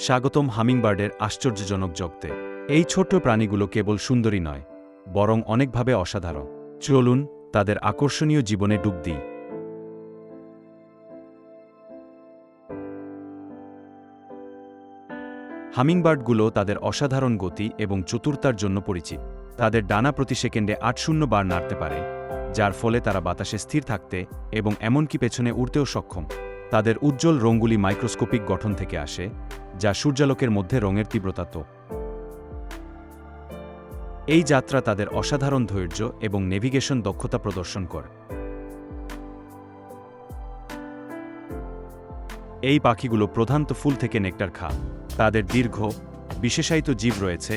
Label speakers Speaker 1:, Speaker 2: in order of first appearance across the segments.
Speaker 1: স্বাগতম হামিংবার্ডের আশ্চর্যজনক জগতে। এই ছোট্ট প্রাণীগুলো কেবল সুন্দরী নয়, বরং অনেকভাবে অসাধারণ। চলুন তাদের আকর্ষণীয় জীবনে ডুব দিই। হামিংবার্ডগুলো তাদের অসাধারণ গতি এবং চতুরতার জন্য পরিচিত। তাদের ডানা প্রতি সেকেন্ডে ৮০ বার নাড়তে পারে, যার ফলে তারা বাতাসে স্থির থাকতে এবং এমনকি পেছনে উড়তেও সক্ষম। তাদের উজ্জ্বল রঙগুলি মাইক্রোস্কোপিক গঠন থেকে আসে, যা সূর্যালোকের মধ্যে রঙের তীব্রতা তো। এই যাত্রা তাদের অসাধারণ ধৈর্য এবং নেভিগেশন দক্ষতা প্রদর্শন করে। এই পাখিগুলো প্রধানত ফুল থেকে নেকটার খায়। তাদের দীর্ঘ, বিশেষায়িত জীব রয়েছে,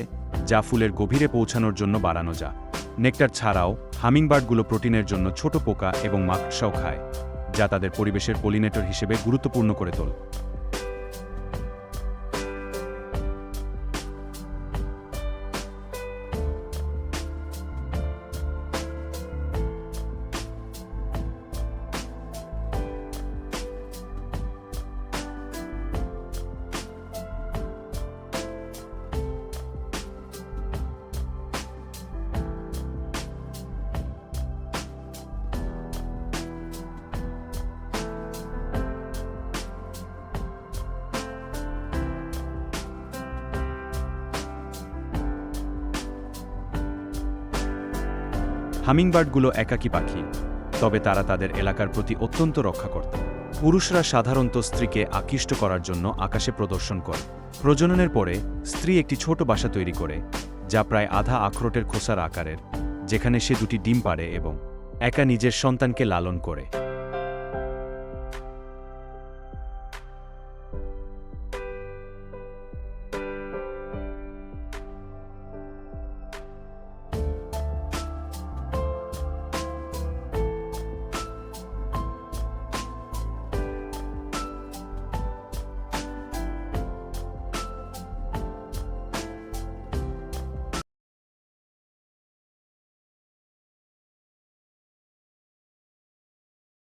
Speaker 1: যা ফুলের গভীরে পৌঁছানোর জন্য বাড়ানো যায়। নেকটার ছাড়াও হামিংবার্ডগুলো প্রোটিনের জন্য ছোট পোকা এবং মাকড়সাও খায়, যা তাদের পরিবেশের পলিনেটর হিসেবে গুরুত্বপূর্ণ করে তোলে। হামিংবার্ডগুলো একাকী পাখি, তবে তারা তাদের এলাকার প্রতি অত্যন্ত রক্ষাকর্তা। পুরুষরা সাধারণত স্ত্রীকে আকৃষ্ট করার জন্য আকাশে প্রদর্শন করে। প্রজননের পরে স্ত্রী একটি ছোট বাসা তৈরি করে, যা প্রায় আধা আখরোটের খোসার আকারের, যেখানে সে দুটি ডিম পাড়ে এবং একা নিজের সন্তানকে লালন করে।